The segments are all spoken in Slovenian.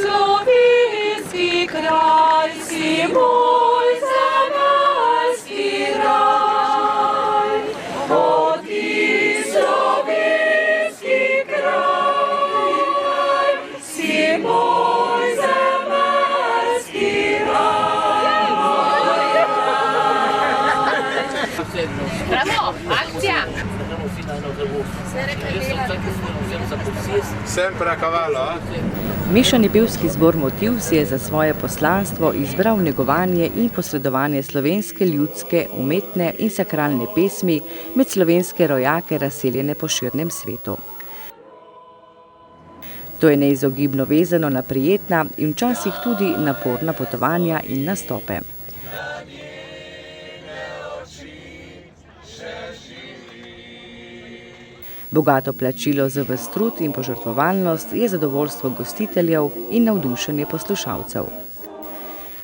Slovenski kraj si moj zamarski raj. O ti slovenski kraj si moj zamarski raj. Bravo, akcija! Sempre a cavallo, Mešani pevski zbor Motiv si je za svoje poslanstvo izbral negovanje in posredovanje slovenske ljudske, umetne in sakralne pesmi med slovenske rojake razseljene po širnem svetu. To je neizogibno vezano na prijetna in včasih tudi naporna potovanja in nastope. Bogato plačilo za ves trud in požrtvovalnost je zadovoljstvo gostiteljev in navdušenje poslušalcev.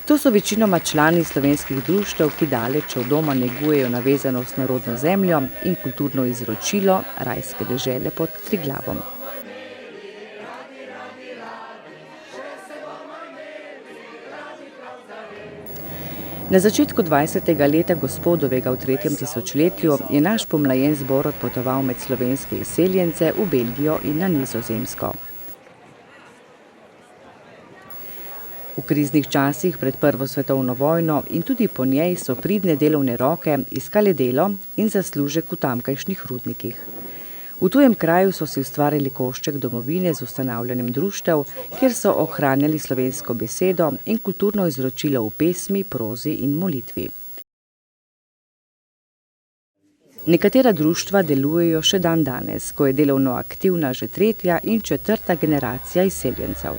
To so večinoma člani slovenskih društev, ki daleč od doma negujejo navezanost na rodno zemljo in kulturno izročilo rajske dežele pod Triglavom. Na začetku 20. leta gospodovega v 3. tisočletju je naš pomlajen zbor odpotoval med slovenske izseljence v Belgijo in na Nizozemsko. V kriznih časih pred Prvo svetovno vojno in tudi po njej so pridne delovne roke iskale delo in zaslužek v tamkajšnjih rudnikih. V tujem kraju so si ustvarili košček domovine z ustanavljanjem društev, kjer so ohranjali slovensko besedo in kulturno izročilo v pesmi, prozi in molitvi. Nekatera društva delujejo še dan danes, ko je delovno aktivna že 3. in 4. generacija izseljencev.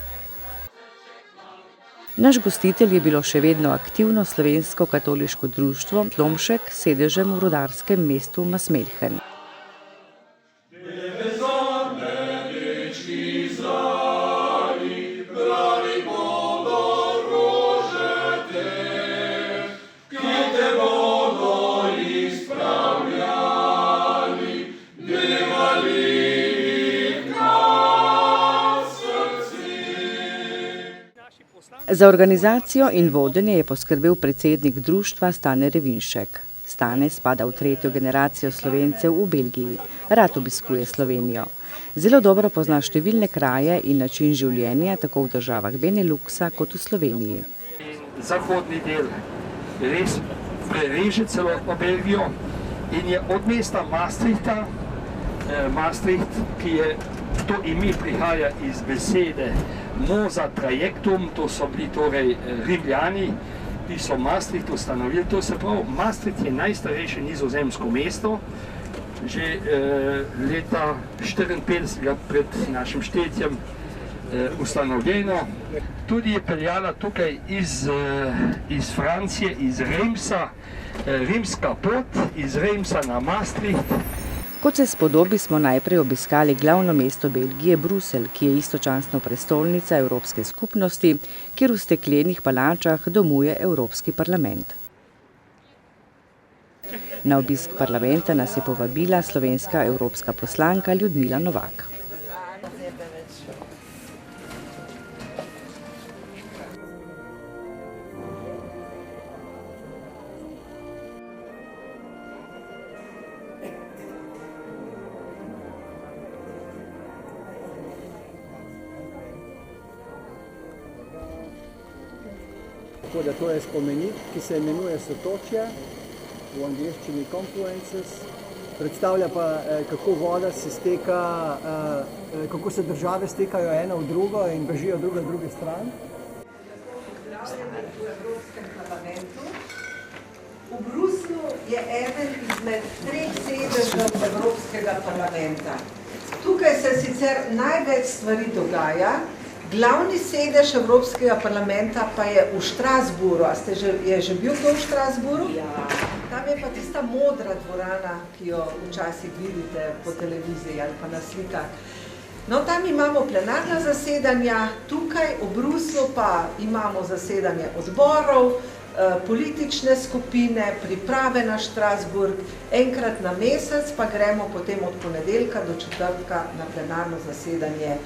Naš gostitelj je bilo še vedno aktivno slovensko katoliško društvo Tlomšek s sedežem v rudarskem mestu Masmelchen. Za organizacijo in vodenje je poskrbel predsednik društva Stane Revinšek. Stane spada v 3. generacijo Slovencev v Belgiji. Rad obiskuje Slovenijo. Zelo dobro pozna številne kraje in način življenja tako v državah Beneluxa kot v Sloveniji. Zahodni del res prereže celotno Belgijo in je od mesta Maastrichta, Maastricht, ki je to ime prihaja iz besede Moza trajektum, to so bili torej Rimljani, ki so Maastricht ustanovili. To se pravi, Maastricht je najstarejše nizozemsko mesto, že leta 54 pred našim štetjem ustanovljeno. Tudi je peljala tukaj iz Francije, iz Reimsa, rimska pot, iz Reimsa na Maastricht. Kot se spodobi, smo najprej obiskali glavno mesto Belgije, Bruselj, ki je istočasno prestolnica Evropske skupnosti, kjer v steklenih palačah domuje Evropski parlament. Na obisk parlamenta nas je povabila slovenska evropska poslanka Ljudmila Novak. Tako da to je spomenik, ki se imenuje Sotočje, v angleščini Confluences. Predstavlja pa, kako voda se steka, kako se države stekajo ena v drugo in bežijo druga z druge strani. V Evropskem parlamentu. V Bruslju je eden izmed 3 sedežev Evropskega parlamenta. Tukaj se sicer največ stvari dogaja. Glavni sedež Evropskega parlamenta pa je v Štrasburu. Je že bil to v Štrasburu? Ja. Tam je pa tista modra dvorana, ki jo včasih vidite po televiziji ali pa na slikah. No, tam imamo plenarna zasedanja, tukaj v Bruslju pa imamo zasedanje odborov, politične skupine, priprave na Štrasburg, enkrat na mesec pa gremo potem od ponedeljka do četrtka na plenarno zasedanje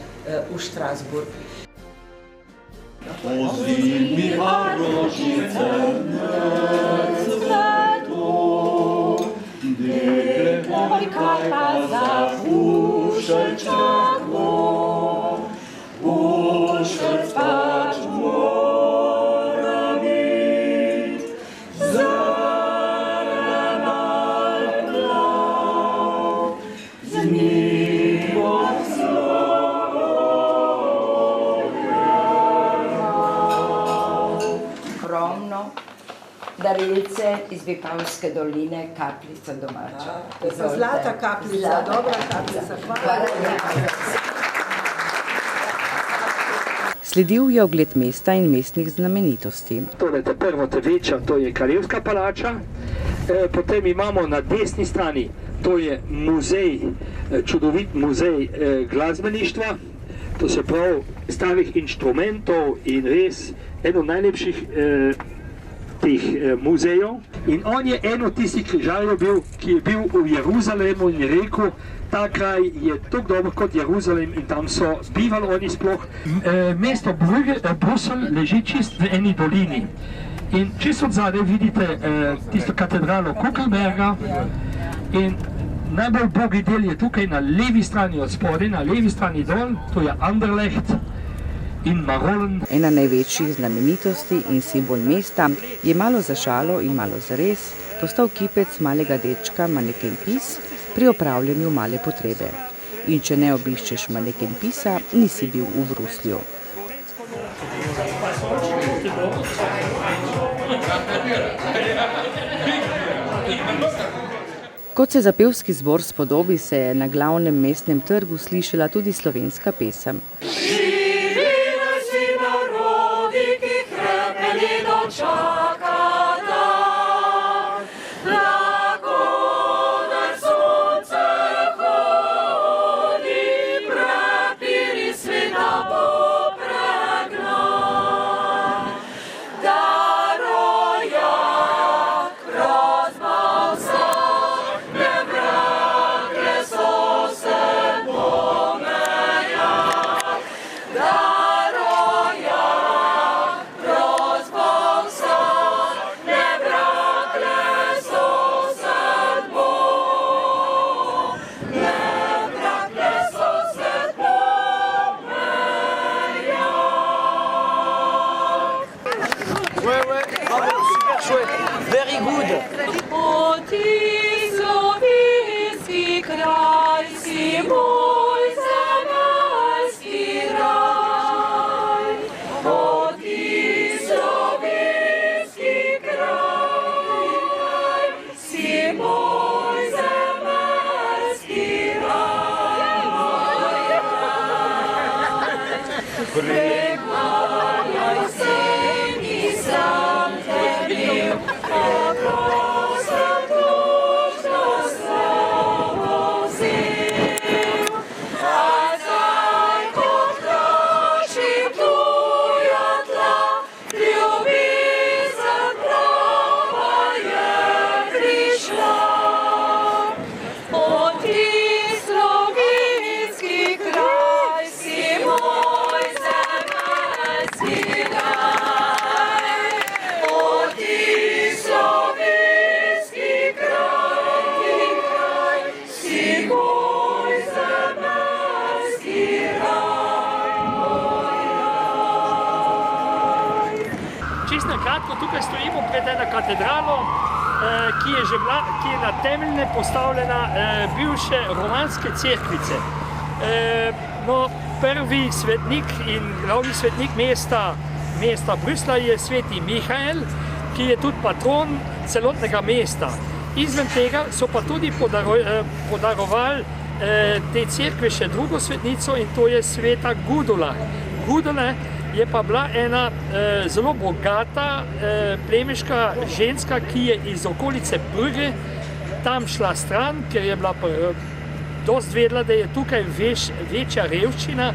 v Štrasburg. Ozimi a rožice cvetu, devojka pa za pušečako, pušec pač mora bit, zelena glav, z njimom skromno darilce iz Vipavske doline, kapljica domača. Zlata kapljica, dobra kapljica. Hvala lepa. Sledil je ogled mesta in mestnih znamenitosti. Torej, prvo te večja, to je Kraljevska palača, potem imamo na desni strani, to je muzej, čudovit muzej glasbeništva, to se pravi starih inštrumentov in res eno najlepših teh muzejev. In on je eno tistih križarjev bil, ki je bil v Jeruzalemu in je rekel, ta kraj je tako dobro kot Jeruzalem in tam so bivali oni sploh. Mesto Bruselj leži čist v eni dolini. In čisto od zadaj vidite tisto katedralo Kuckelberga in najbolj bogi del je tukaj na levi strani od spodaj, na levi strani dol, to je Anderlecht in Marolen. Ena največjih znamenitosti in simbol mesta je malo za šalo in malo za res postal kipec malega dečka Maneken Pis pri opravljanju male potrebe. In če ne obiščeš Maneken Pisa, nisi bil v Bruslju. Kot se zapevski zbor spodobi, se je na glavnem mestnem trgu slišala tudi slovenska pesem. Živimo si narodi, ki krepeli dočakata, lagodar sonce hodi, prepiri sveta popregna. Daroja rozmal se, ne vrakle so se pomeja. Daroja rozmal se, ne vrakle so se pomeja. Ne vrakle so se pomeja. Very good. O ti slovenski kraj, si moj zemeljski raj. O ti slovenski kraj, si moj zemeljski raj. Preganjaj se mi sam tebi, kako sem tužno slovo vzel. A zdaj, kot krašim tuja tla, ljubezen prava je prišla. O ti slovenski kraj, si moj zemeljski raj. O ti slovenski kraj, si moj zemeljski raj. Čisto na kratko, tukaj stojimo pred eno katedralo, ki je na temeljne postavljena bivše romanske cerkvice. Prvi svetnik in glavni svetnik mesta Bruslja je sveti Mihael, ki je tudi patron celotnega mesta. Izven tega so pa tudi podarovali te cerkve še drugo svetnico in to je sveta Gudula. Gudula je pa bila ena zelo bogata plemiška ženska, ki je iz okolice Brügge tam šla stran, ker je bila dosti vedela, da je tukaj večja revščina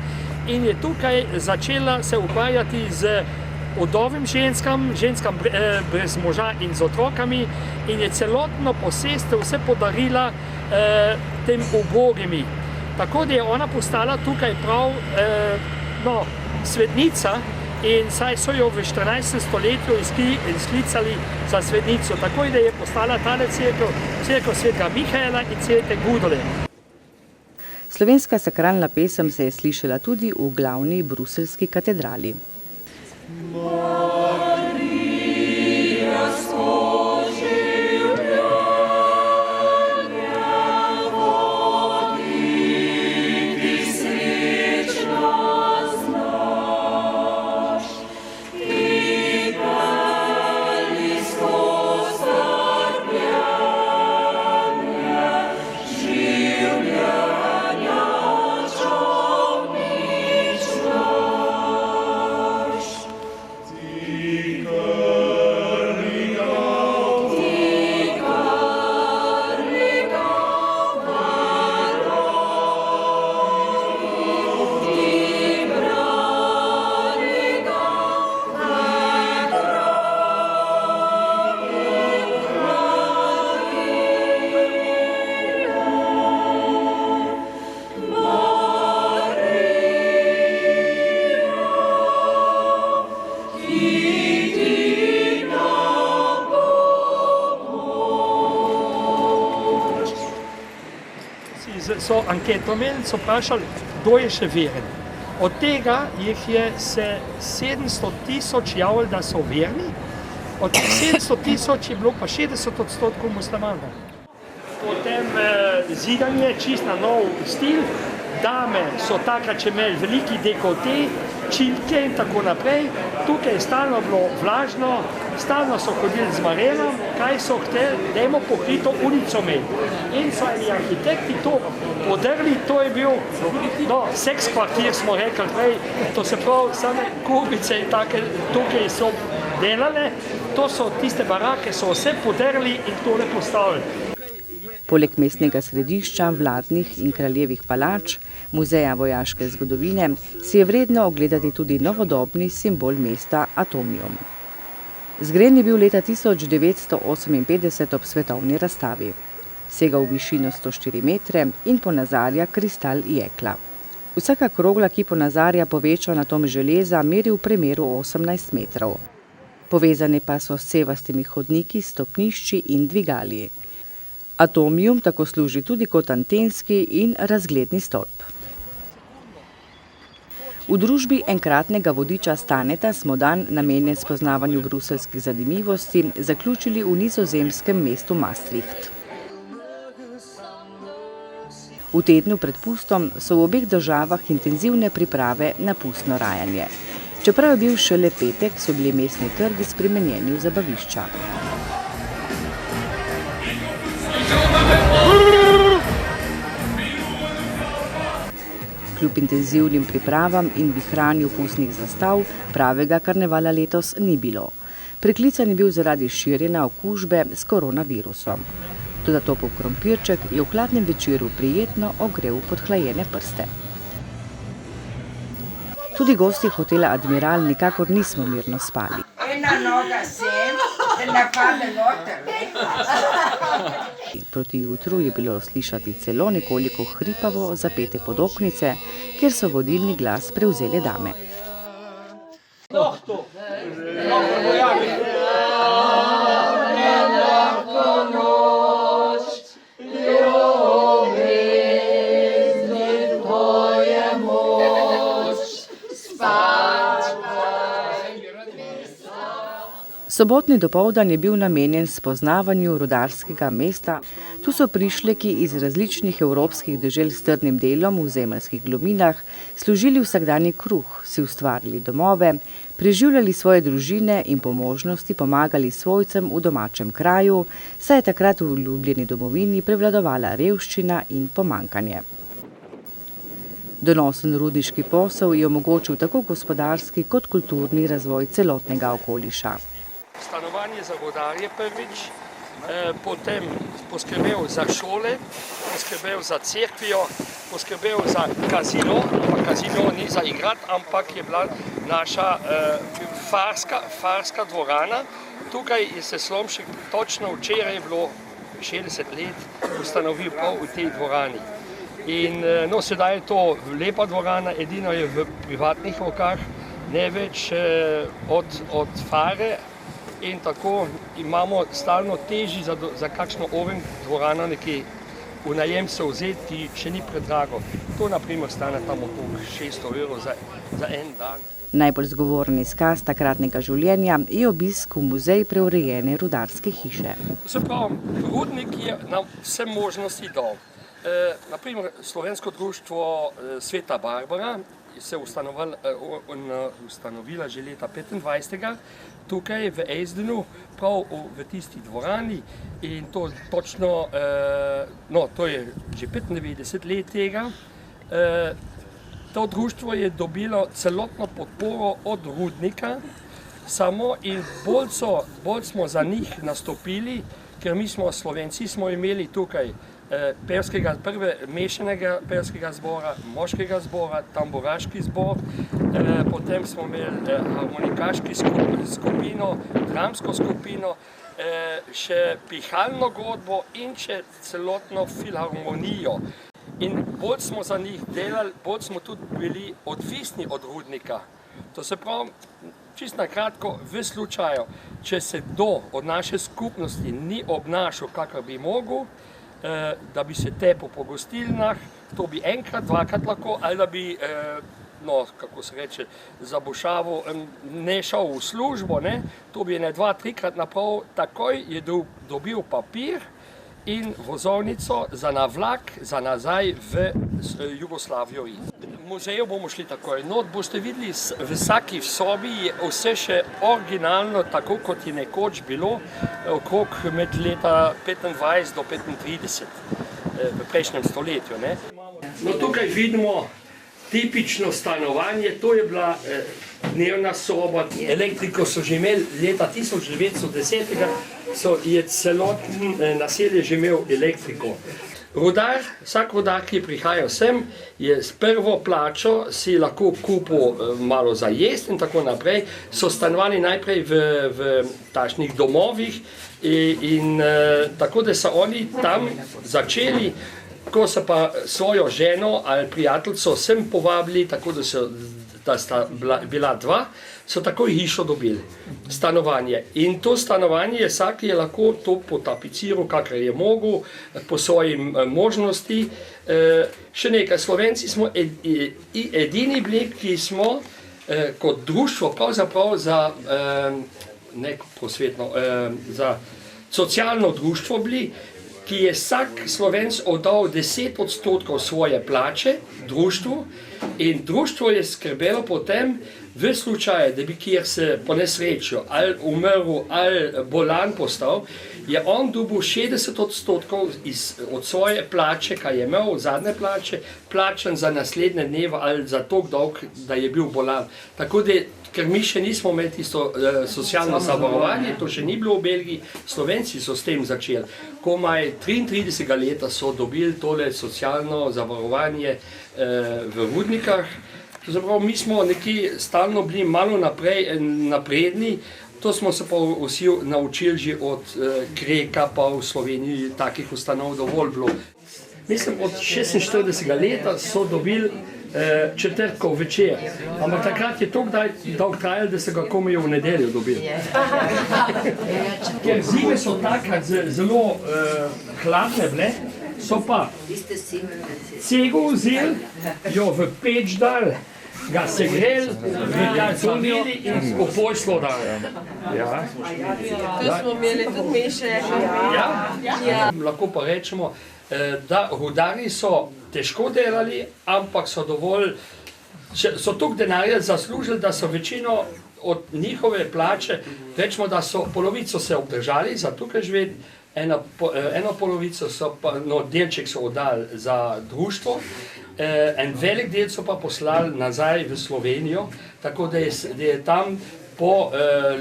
in je tukaj začela se ukvarjati z udovim ženskam brez moža in z otrokami in je celotno posestev vse podarila tem ubogimi. Tako da je ona postala tukaj prav svetnica in saj so jo v 14. stoletju izklicali za svetnico, tako da je postala tale cerkev svetega Mihaela in svete Gudule. Slovenska sakralna pesem se je slišala tudi v glavni bruseljski katedrali. So anketo imeli, so vprašali, kdo je še veren. Od tega jih je se 700 000 javili, da so verni, od 700 000 je bilo pa 60% muslimanov. Potem zidanje, čist na nov stil, dame so takrat, če imeli veliki dekolte, čilke in tako naprej. Tukaj je stalno bilo vlažno, stalno so hodili z marelom, kaj so hteli, dajmo pokrito ulico imeti. In so eni arhitekti to podrli, to je bil, seks kvartir smo rekli prej, to se pravi, same kubice in take tukaj so delale, to so tiste barake, so vse podrli in tole postavili. Poleg mestnega središča, vladnih in kraljevih palač, muzeja vojaške zgodovine, si je vredno ogledati tudi novodobni simbol mesta Atomium. Zgrajen je bil leta 1958 ob svetovni razstavi. Sega v višino 104 metre in ponazarja kristal jekla. Vsaka krogla, ki ponazarja povečan atom železa, meri v premeru 18 metrov. Povezane pa so s cevastimi hodniki, stopnišči in dvigali. Atomium tako služi tudi kot antenski in razgledni stolp. V družbi enkratnega vodiča Staneta smo dan, namenjen spoznavanju bruseljskih zanimivosti, zaključili v nizozemskem mestu Maastricht. V tednu pred pustom so v obeh državah intenzivne priprave na pustno rajanje. Čeprav je bil šele petek, so bili mestni trgi spremenjeni v zabavišča. Kljub intenzivnim pripravam in vihranju pustnih zastav, pravega karnevala letos ni bilo. Preklican je bil zaradi širjenja okužbe s koronavirusom. Toda topel krompirček je v hladnem večeru prijetno ogrel podhlajene prste. Tudi gosti hotela Admiral nikakor nismo mirno spali. Ena noga sem, da ne pade noter. Proti jutru je bilo slišati celo nekoliko hripavo zapete podoknice, kjer so vodilni glas prevzele dame. Sobotni dopoldan je bil namenjen spoznavanju rudarskega mesta. Tu so prišleki iz različnih evropskih dežel s trdnim delom v zemeljskih glominah, služili vsakdanji kruh, si ustvarili domove, preživljali svoje družine in po možnosti pomagali svojcem v domačem kraju, saj je takrat v ljubljeni domovini prevladovala revščina in pomankanje. Donosen rudniški posel je omogočil tako gospodarski kot kulturni razvoj celotnega okoliša. Stanovanje za vodarje prvič, potem poskrbel za šole, poskrbel za cerkvijo, poskrbel za kazino, pa kazino ni za igrati, ampak je bila naša farska dvorana. Tukaj je se Slomšek točno včeraj bilo 60 let ustanovil prav v tej dvorani. In sedaj je to lepa dvorana, edino je v privatnih rokah. ne več od fare in tako imamo stalno teži za kakšno dvorano nekje v najem se vzeti, ki še ni predrago. To naprimer stane tam okrog 600 € za en dan. Najbolj zgovoren izkaz takratnega življenja je obisk v muzej preurejene rudarske hiše. Se pravi, rudnik je nam vse možnosti dal. Naprimer, Slovensko društvo Sveta Barbara se ustanovila že leta 25. tukaj v Ezdenu, prav v tisti dvorani in to točno, to je že 95 let tega. To društvo je dobilo celotno podporo od rudnika, samo in bolj smo za njih nastopili, ker mi smo Slovenci smo imeli tukaj mešanega pevskega zbora, moškega zbora, tamburaški zbor, potem smo imeli harmonikaški skupino, dramsko skupino, še pihalno godbo in še celotno filharmonijo. In bolj smo za njih delali, bolj smo tudi bili odvisni od rudnika. To se pravi, čisto na kratko, v slučaju, če se kdo od naše skupnosti ni obnašal, kakor bi mogel, da bi se tepel po gostilnah, to bi enkrat, dvakrat lahko, ali da bi, kako se reče, zabušaval, ne šel v službo, to bi ne 2-3krat napravil, takoj je dobil papir in vozovnico za na vlak, za nazaj v Jugoslavijo. V muzeju bomo šli takoj. Not boste videli, v vsaki sobi je vse še originalno, tako kot je nekoč bilo, okrog med leta 25 do 35 v prejšnjem stoletju. Tukaj vidimo tipično stanovanje, to je bila dnevna soba. Elektriko so že imeli leta 1910, je celotno naselje že imel elektriko. Vsak rudar, ki je prihajal sem, je s prvo plačo si lahko kupil malo za jesti in tako naprej. So stanovali najprej v takšnih domovih in tako, da so oni tam začeli, ko so pa svojo ženo ali prijateljico sem povabili, tako da sta bila dva, so takoj hišo dobili, stanovanje. In to stanovanje vsak je lahko to potapiciral, kakor je mogel, po svoji možnosti. Še nekaj, Slovenci smo edini bili, ki smo kot društvo pravzaprav za socialno društvo bili, ki je vsak Slovenc oddal 10% svoje plače društvu in društvo je skrbelo potem, v slučaju, da bi kjer se po nesrečju ali umrl ali bolan postal, je on dobil 60% od svoje plače, kaj je imel, zadnje plače, plačan za naslednje dneve ali za toliko dolg, da je bil bolan. Tako da, ker mi še nismo imeli tisto socialno zavarovanje, to še ni bilo v Belgiji, Slovenci so s tem začeli. Komaj 33. leta so dobili tole socialno zavarovanje v Rudnikah. Mi smo nekje stalno bili malo napredni, to smo se pa vsi naučili že od Kreka, pa v Sloveniji takih ustanov dovolj bilo. Mislim, od 46. leta so dobili četrtkov večer, ampak takrat je toliko dolgo trajalo, da so ga komaj v nedeljo dobili. Ker zime so takrat zelo hladne bile, so pa cego vzeli, jo v peč dali, ga segreli, ga zavili in v poslo dali. Tu smo imeli tudi meše. Lahko pa rečemo, da rudarji so težko delali, ampak so toliko denarja zaslužili, da so večino od njihove plače, rečemo, da so polovico se obdržali za tukaj živeti, eno polovico so pa, delček so oddali za društvo, en velik del so pa poslali nazaj v Slovenijo, tako da je tam po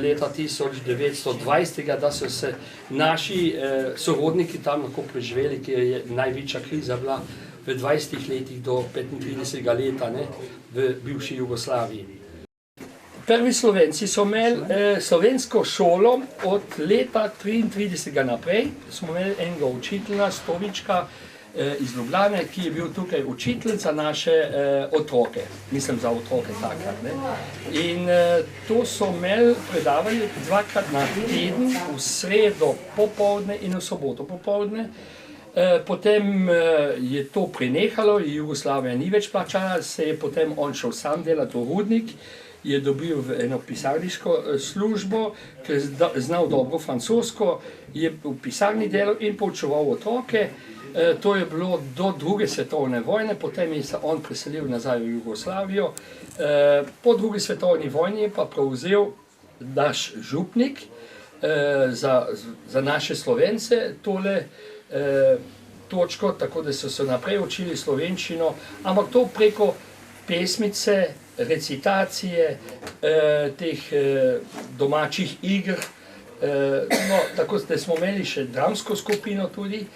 leta 1920, da so se naši sorodniki tam lahko preživeli, ker je največja kriza bila v 20 letih do 35. leta v bivši Jugoslaviji. Prvi Slovenci so imeli slovensko šolo od leta 33. naprej. Smo imeli enega učitelja, Stovička, iz Ljubljane, ki je bil tukaj učitelj za naše otroke, mislim za otroke takrat. Ne? In to so imeli predavali 2-krat na teden, v sredo popoldne in v soboto popoldne. Potem je to prenehalo, Jugoslavija ni več plačala, se je potem on šel sam delati v rudnik, je dobil eno pisarniško službo, ker je znal dobro francosko, je v pisarni delal in poučeval otroke. To je bilo do druge svetovne vojne, potem je se on preselil nazaj v Jugoslavijo. Po drugi svetovni vojni je pa prevzel naš župnik za naše Slovence tole točko, tako da so se naprej učili slovenščino, ampak to preko pesmice, recitacije, teh domačih igr. No, tako da smo imeli še dramsko skupino tudi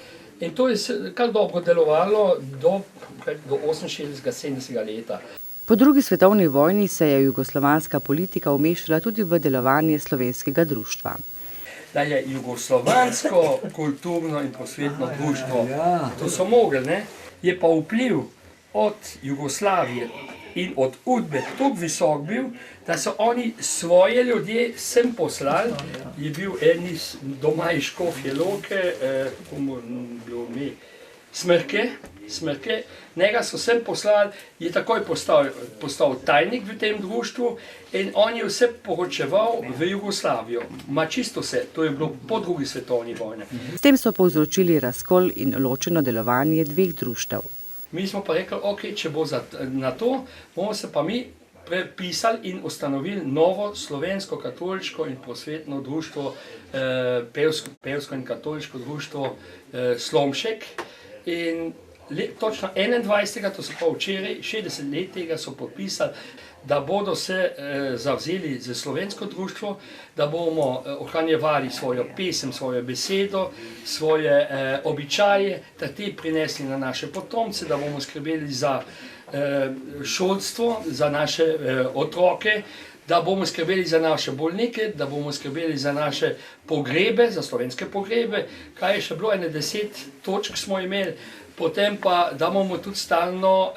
in to je kar dobro delovalo do 68-70 leta. Po drugi svetovni vojni se je jugoslovanska politika vmešala tudi v delovanje slovenskega društva. Da je jugoslovansko kulturno in prosvetno društvo, to so mogli, ne? Je pa vpliv od Jugoslavije in od UDBE tako visok bil, da so oni svoje ljudje sem poslali, je bil en iz doma iz Škofje Loke, kako mu bilo ime, Smrke, njega so sem poslali, je takoj postal tajnik v tem društvu in on je vse poročeval v Jugoslavijo. Ma čisto vse, to je bilo po drugi svetovni vojni. S tem so povzročili razkol in ločeno delovanje dveh društev. Mi smo pa rekli, ok, če bo na to, bomo se pa mi prepisali in ustanovili novo slovensko katoliško in prosvetno društvo, pevsko in katoliško društvo Slomšek. In točno 21. to so pa včeraj, 60 let tega so podpisali, da bodo se zavzeli za slovensko društvo, da bomo ohranjevali svojo pesem, svojo besedo, svoje običaje, da te prinesli na naše potomce, da bomo skrbeli za šolstvo, za naše otroke, da bomo skrbeli za naše bolnike, da bomo skrbeli za naše pogrebe, za slovenske pogrebe, kaj je še bilo, 10 točk smo imeli, potem pa, da bomo tudi stalno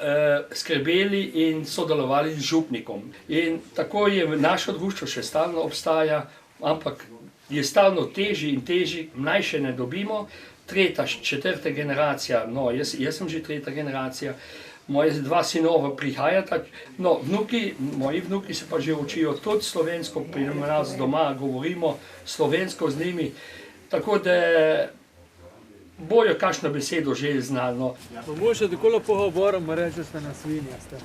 skrbeli in sodelovali z župnikom. In tako je naše društvo še stalno obstaja, ampak je stalno težji in težji, mlajše ne dobimo, 3., 4. generacija, no jaz sem že 3. generacija, moje 2 sinova prihajata, no moji vnuki se pa že učijo tudi slovensko, pri nas doma govorimo slovensko z njimi, tako da bojo kakšno besedo že znano. Bomo še tako lepo govorimo, reči, da ste na svinjaste.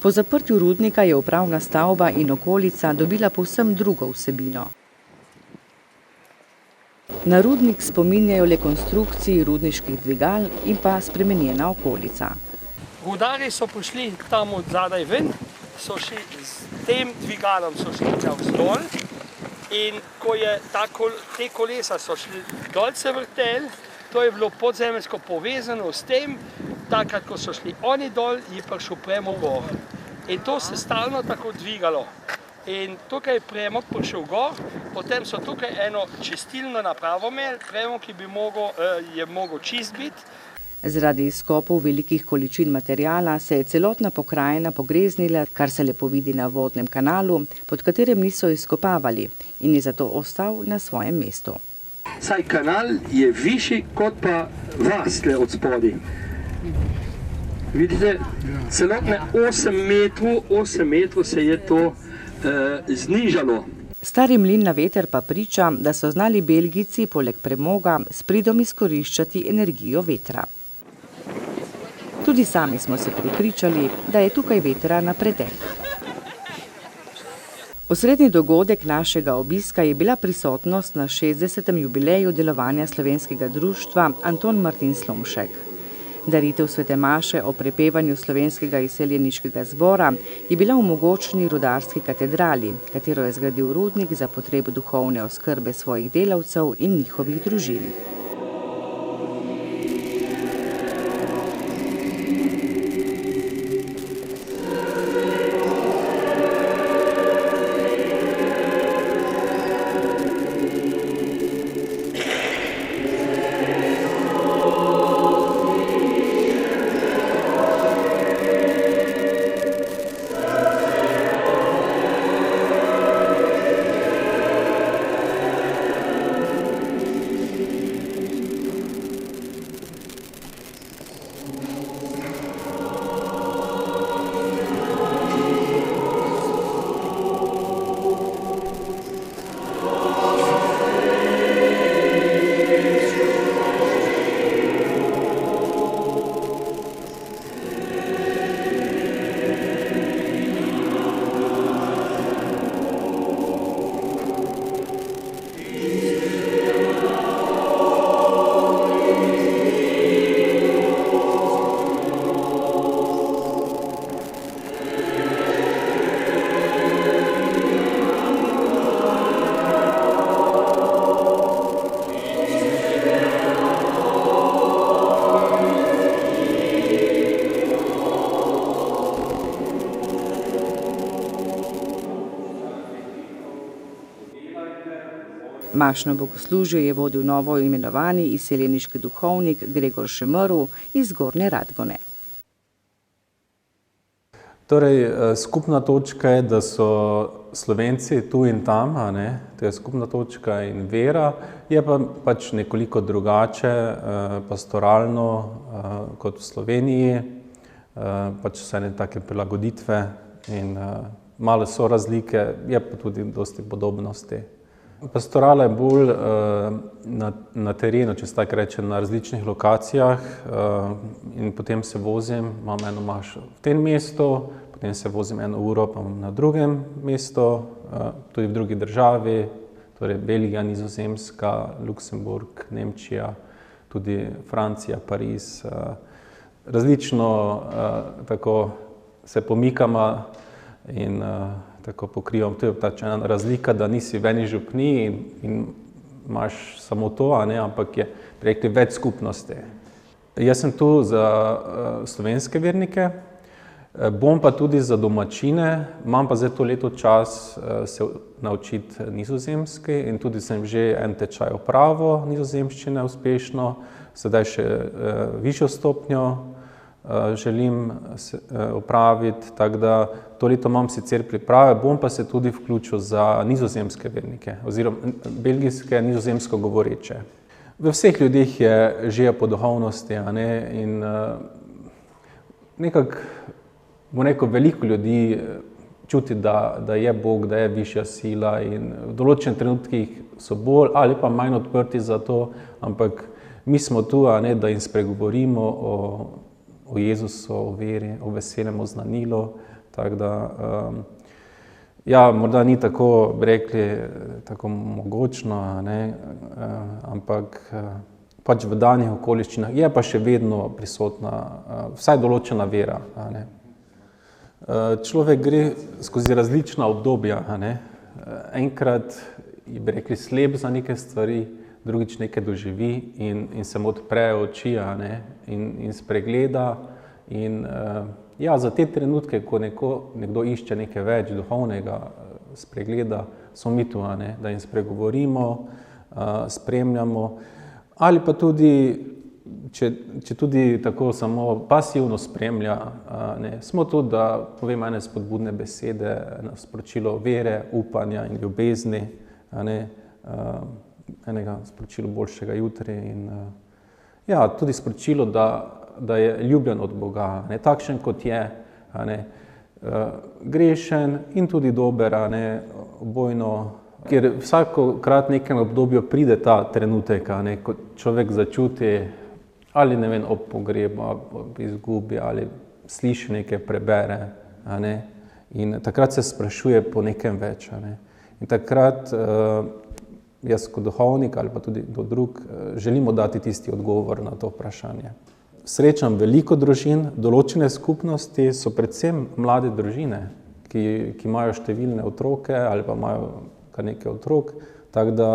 Po zaprtju rudnika je upravna stavba in okolica dobila povsem drugo vsebino. Na rudnik spominjajo le konstrukciji rudniških dvigal in pa spremenjena okolica. Rudarji so prišli tam od zadaj ven, so šli s tem dvigalom vzdolj in ko je te kolesa so šli dol se vrteli, to je bilo podzemeljsko povezano s tem, takrat ko so šli oni dol, je prišel premog gor. In to se stalno tako dvigalo. In tukaj je premog prišel gor, potem so tukaj eno čistilno napravo imeli, premog, ki je mogel čist biti. Zaradi izkopov velikih količin materijala se je celotna pokrajina pogreznila, kar se lepo vidi na vodnem kanalu, pod katerem niso izkopavali in je zato ostal na svojem mestu. Saj kanal je višji kot pa vas tle od spodaj. Vidite, celotne 8 metrov se je to znižalo. Stari mlin na veter pa priča, da so znali Belgijci poleg premoga s pridom izkoriščati energijo vetra. Tudi sami smo se prepričali, da je tukaj vetra na pretek. Osrednji dogodek našega obiska je bila prisotnost na 60. jubileju delovanja slovenskega društva Anton Martin Slomšek. Daritev svete maše o prepevanju slovenskega izseljeniškega zbora je bila v mogočni rudarski katedrali, katero je zgradil rudnik za potrebo duhovne oskrbe svojih delavcev in njihovih družin. Mašno bogoslužje je vodil novo imenovani izseljeniški duhovnik Gregor Šemrl iz Zgornje Radgone. Torej, skupna točka je, da so Slovenci tu in tam, to je skupna točka in vera, je pa pač nekoliko drugače, pastoralno kot v Sloveniji, pač vse ne take prilagoditve in malo so razlike, je pa tudi dosti podobnosti. Pastorala je bolj na terenu, če se tako reče, na različnih lokacijah in potem se vozim, imam eno mašo v tem mestu, potem se vozim 1 uro pa na drugem mestu, tudi v drugi državi, torej Belgija, Nizozemska, Luksemburg, Nemčija, tudi Francija, Pariz. Različno tako se pomikamo in tako pokrivam. To je pač ena razlika, da nisi v eni župniji in imaš samo to, ampak je rekli več skupnosti. Jaz sem tu za slovenske vernike, bom pa tudi za domačine, imam pa zdaj to leto čas se naučiti nizozemski in tudi sem že en tečaj opravil nizozemščine uspešno, sedaj še višjo stopnjo želim opraviti, tako da to leto imam sicer priprave, bom pa se tudi vključil za nizozemske vernike, oziroma belgijske, nizozemsko govoreče. V vseh ljudeh je želja po duhovnosti, in nekako, bom rekel, veliko ljudi čuti, da je Bog, da je višja sila in v določenih trenutkih so bolj ali pa manj odprti za to, ampak mi smo tu, da jim spregovorimo o Jezusu, o veri, o veselem oznanilu, tako da, morda ni tako, bi rekli, tako mogočno, ampak pač v danih okoliščinah je pa še vedno prisotna vsaj določena vera. Človek gre skozi različna obdobja, enkrat je, bi rekli, slep za neke stvari, drugič nekaj doživi in se mu odprejo oči in spregleda. In za te trenutke, ko nekdo išče nekaj več duhovnega spregleda, smo mi tu, da jim spregovorimo, spremljamo. Ali pa tudi, če tudi tako samo pasivno spremlja, smo tu, da povemo ene spodbudne besede, sporočilo vere, upanja in ljubezni, enega sporočilo boljšega jutri in tudi sporočilo, da je ljubljen od Boga, takšen kot je, grešen in tudi dober, obojno, ker vsakokrat v nekem obdobju pride ta trenutek, ko človek začuti ali ob pogrebu, ob izgubi, ali sliši nekaj, prebere, in takrat se sprašuje po nekem več. In takrat jaz kot duhovnik ali pa tudi kdo drug želimo dati tisti odgovor na to vprašanje. Srečam veliko družin, določene skupnosti so predvsem mlade družine, ki imajo številne otroke ali pa imajo kar nekaj otrok, tako da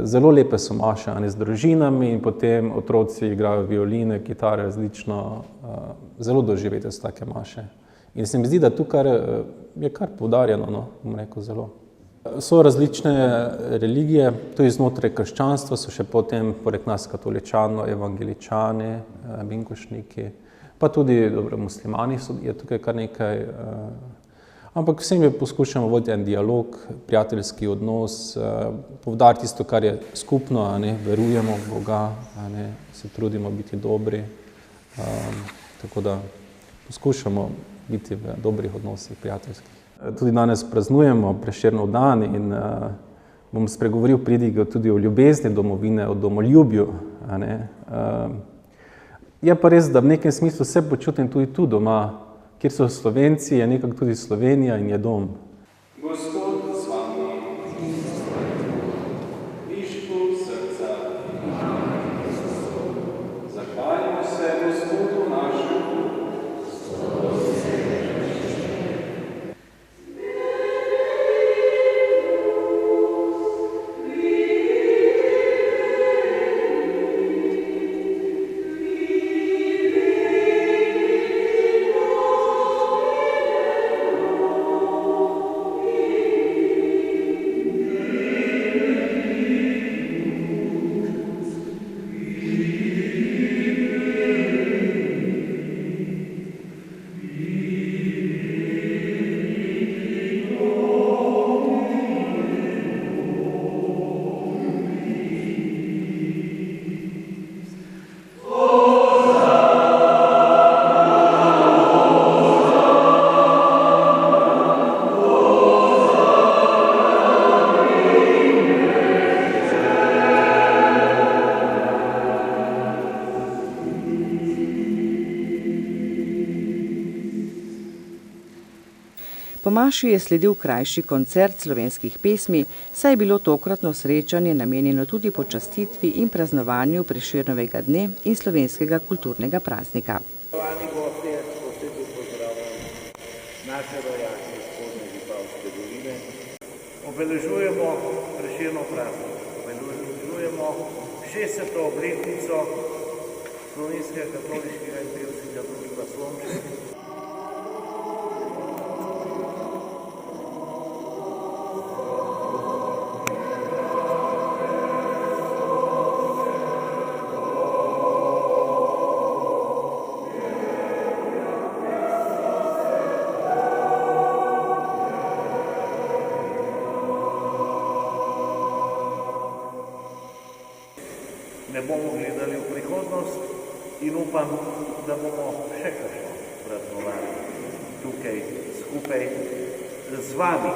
zelo lepe so maše z družinami in potem otroci igrajo violine, kitare, različno, zelo doživete so take maše. In se mi zdi, da tu je kar poudarjeno, bom rekel, zelo. So različne religije, tudi znotraj krščanstva so še potem, poleg nas katoličani, evangeličani, binkošniki, pa tudi muslimani je tukaj kar nekaj. Ampak vsem poskušamo voditi en dialog, prijateljski odnos, poudariti tisto, kar je skupno, verujemo v Boga, se trudimo biti dobri, tako da poskušamo biti v dobrih odnosih, prijateljskih. Tudi danes praznujemo Prešernov dan in bom spregovoril pridigo tudi o ljubezni domovine, o domoljubju. Je pa res, da v nekem smislu se počutim tudi tu doma, kjer so Slovenci, je nekako tudi Slovenija in je dom. Gospod z vami, višku srca, zahvalimo se Gospodu našemu. Po maši je sledil krajši koncert slovenskih pesmi, saj je bilo tokratno srečanje namenjeno tudi počastitvi in praznovanju Prešernovega dne in slovenskega kulturnega praznika. Spoštovani gostje, posebej pozdravljam naše rojake iz Spodnje Vipavske doline. Obeležujemo Prešernov praznik, obeležujemo 60. obletnico Slovenskega katoliškega in pevskega društva Slomšek. Ne bomo gledali v prihodnost in upam, da bomo še kakšno praznovali tukaj skupaj z vami.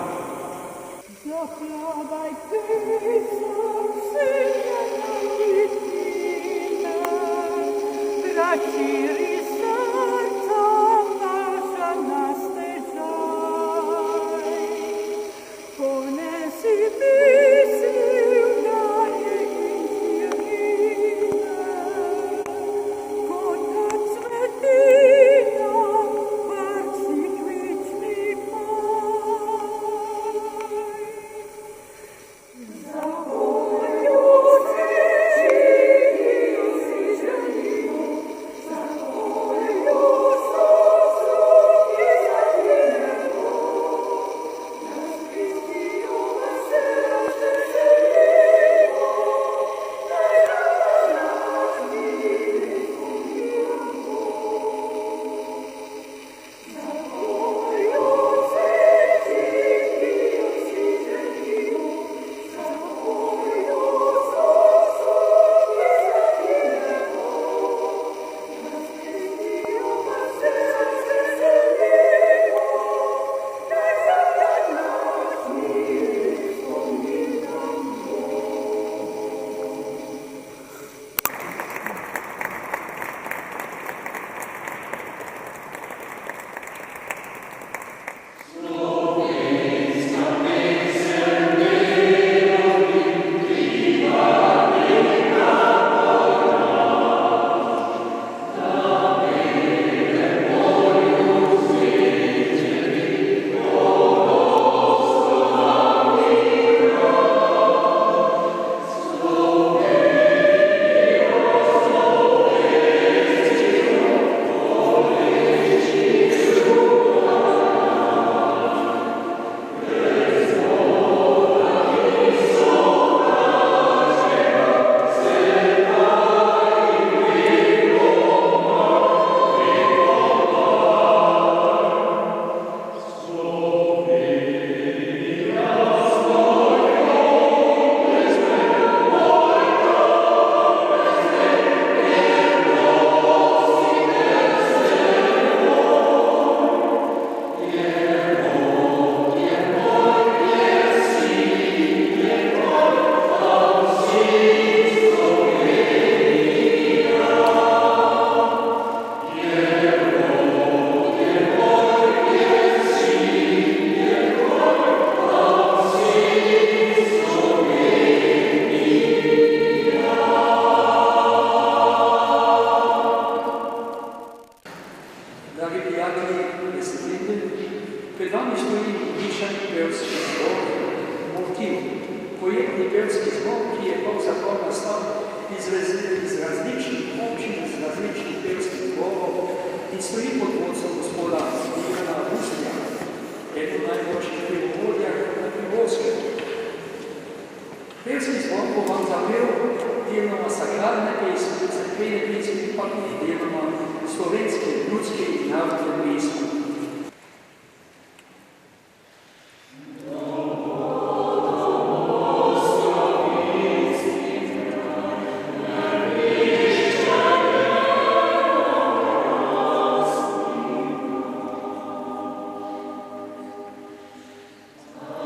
Pevski zbor bo vam zapel deloma sakralne pesmi, cerkvene pesmi, pa tudi deloma slovenske, ljudske in narodne pesmi.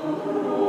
Thank you.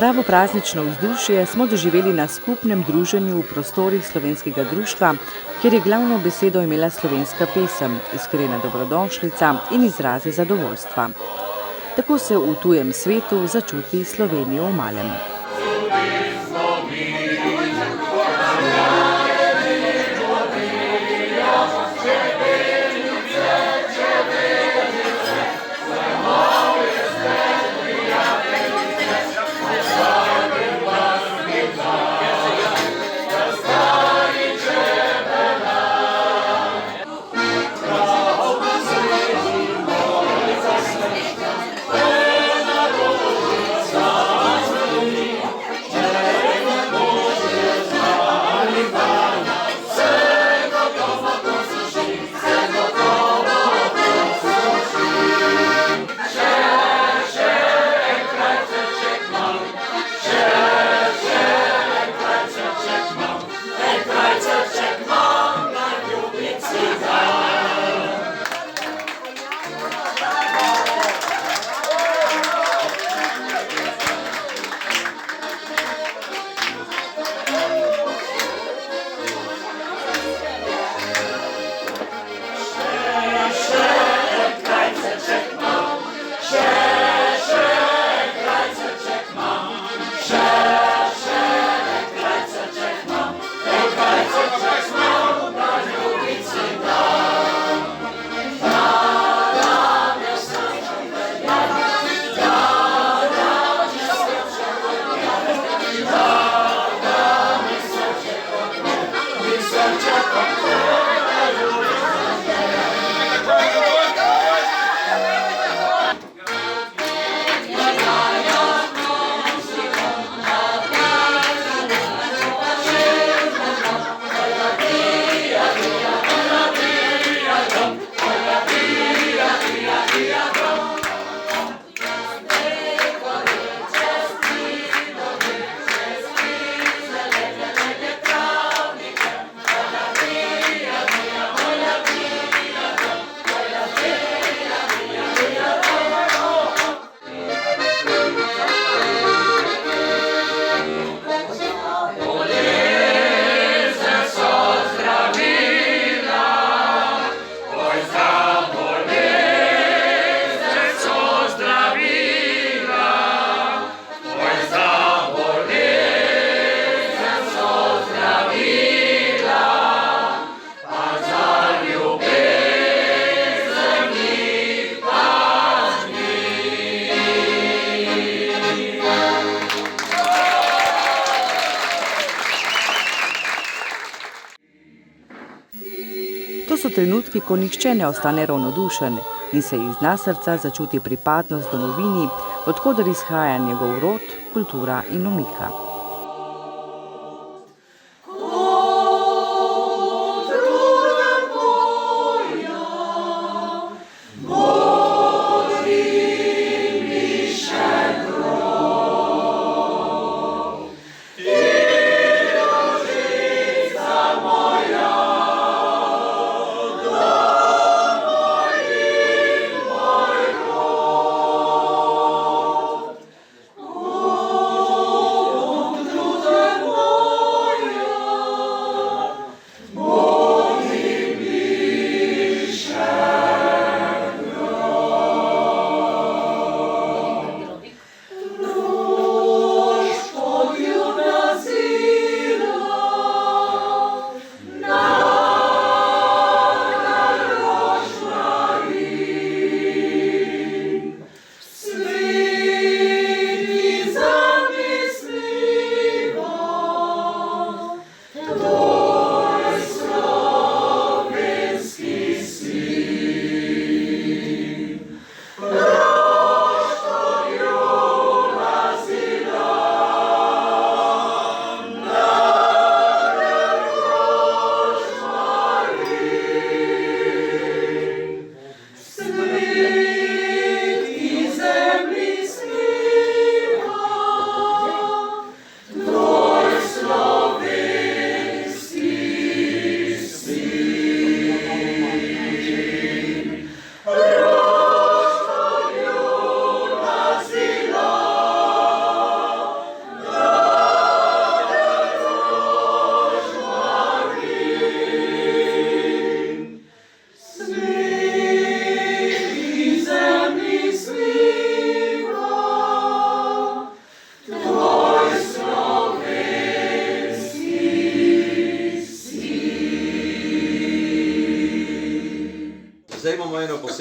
Pravo praznično vzdušje smo doživeli na skupnem druženju v prostorih slovenskega društva, kjer je glavno besedo imela slovenska pesem, iskrena dobrodošlica in izrazi zadovoljstva. Tako se v tujem svetu začuti Slovenijo v malem. To so trenutki, ko nihče ne ostane ravnodušen in se iz dna srca začuti pripadnost domovini, od koder izhaja njegov rod, kultura in omika.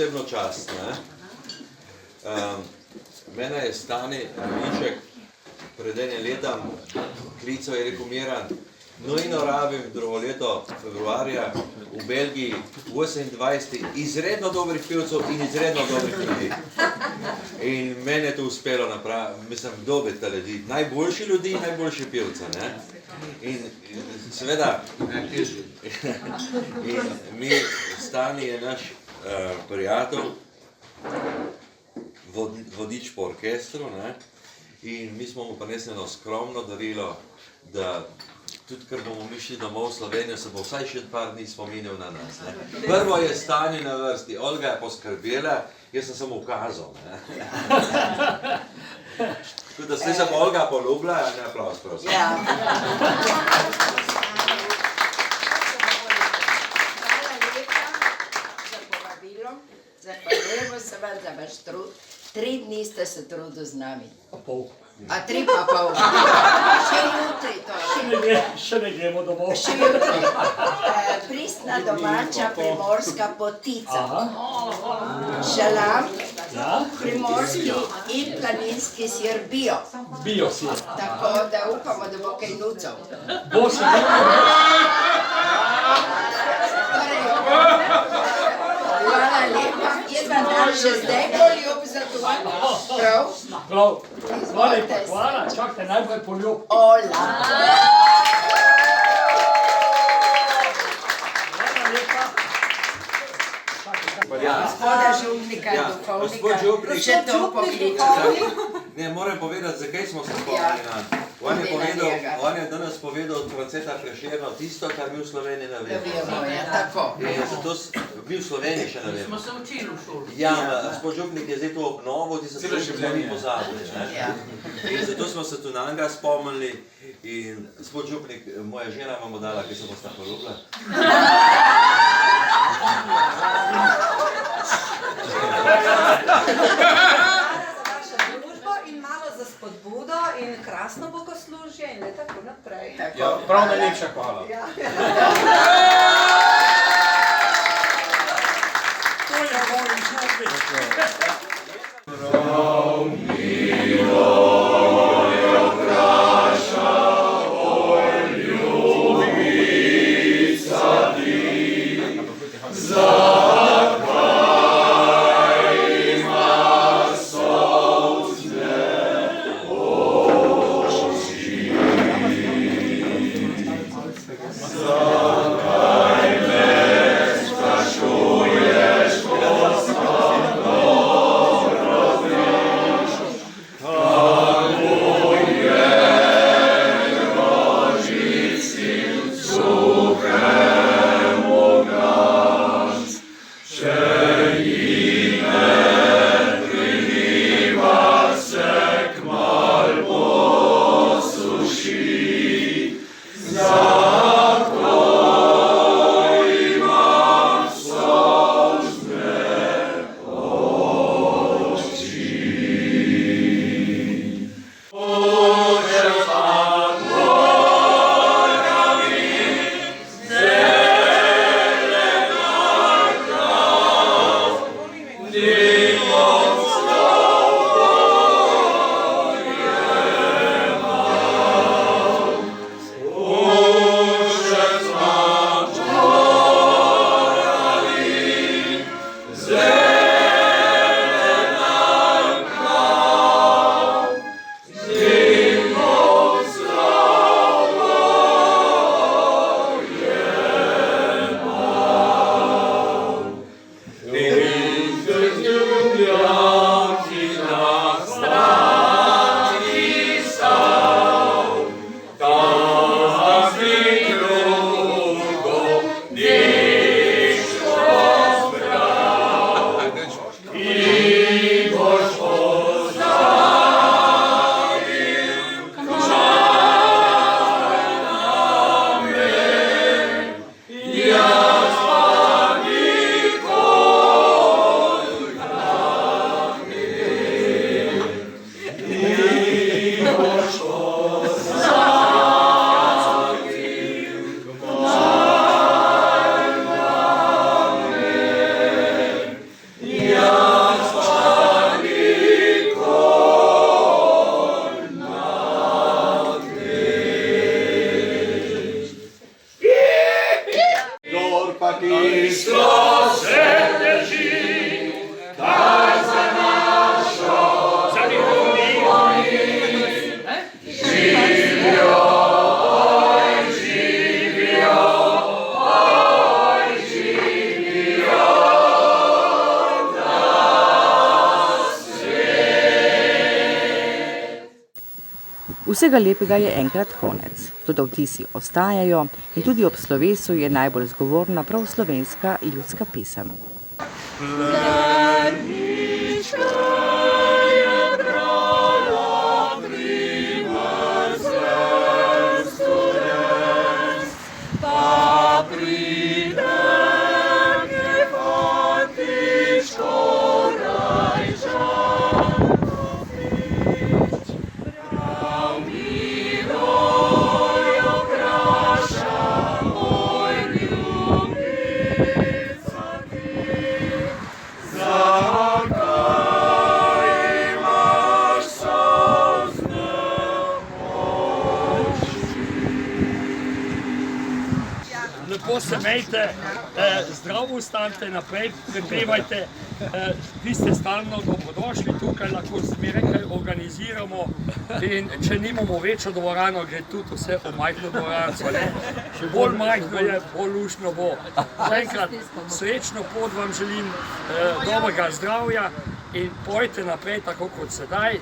posebno čast. Ne? Mene je Stani Višek pred enim letom klical in rekel: Miran, nujno rabim drugo leto februarja v Belgiji 28 izredno dobrih pevcev in izredno dobrih ljudi. In meni je to uspelo napraviti, mislim, dobiti te ljudi, najboljši ljudi in najboljši pevce. Ne? In seveda, in mi, Stani je naš prijatelj, vodič po orkestru, ne? In mi smo mu prinesli eno skromno darilo, da tudi ker bomo mi šli domov v Slovenijo, se bo vsaj še par dni spominjal na nas. Ne? Prvo je Stani na vrsti, Olga je poskrbela, jaz sem samo ukazal. Tako da zdaj se bo Olga poljubila, ne aplauz, prosim. Ja. Zahvaljujemo se vam za vaš trud. 3 dni ste se trudili z nami. A 3 pa pol. Še jutri to. Še ne gremo domov. Še jutri. Pristna domača primorska potica. Šalam, primorski in planinski sir bio. Bio sir. Tako da upamo, da bo kaj nucov. Bo si Hvala lepa. Je pa nam že zdaj poljub za to. Prav? Prav. Hvala, čakajte, najbolj poljub. Ola. Gospoda župnika, duhovnika, še to pokličali. Ne, moram povedati, zakaj smo se spomnili na. On je danes povedal od Franceta Prešerna tisto, kar mi v Sloveniji ne vemo. Tako. Zato mi v Sloveniji še ne vemo. Smo se učili v šoli. Ja, gospod župnik je zdaj to obnovo, ti se ni pozabili. In zato smo se tu nanga spomnili in gospod župnik, moja žena vam bo dala, ki se bosta poljubila. Za spodbudo in krasno bogoslužje in tako naprej. Ja, prav najlepša hvala. To je molim Za Vsega lepega je enkrat konec, tudi vtisi ostajajo in tudi ob slovesu je najbolj zgovorna prav slovenska ljudska pesem. Lepo se imejte, zdravo ostanite naprej, prepevajte, vi ste stalno dobrodošli tukaj, lahko zmeraj kaj organiziramo in če nimamo večjo dvorano, gre tudi vse v majhno dvoranco, ne? Še bolj majhno je, bolj luštno bo. Zaenkrat srečno pot vam želim, dobrega zdravja in pojte naprej tako kot sedaj.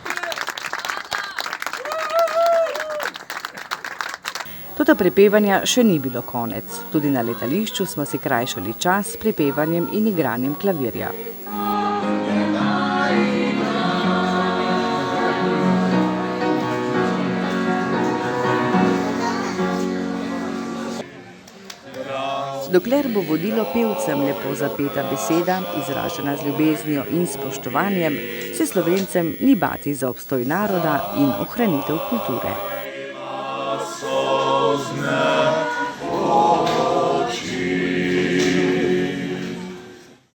Toda prepevanja še ni bilo konec. Tudi na letališču smo si krajšali čas s prepevanjem in igranjem klavirja. Dokler bo vodilo pevcem lepo zapeta beseda, izražena z ljubeznijo in spoštovanjem, se Slovencem ni bati za obstoj naroda in ohranitev kulture.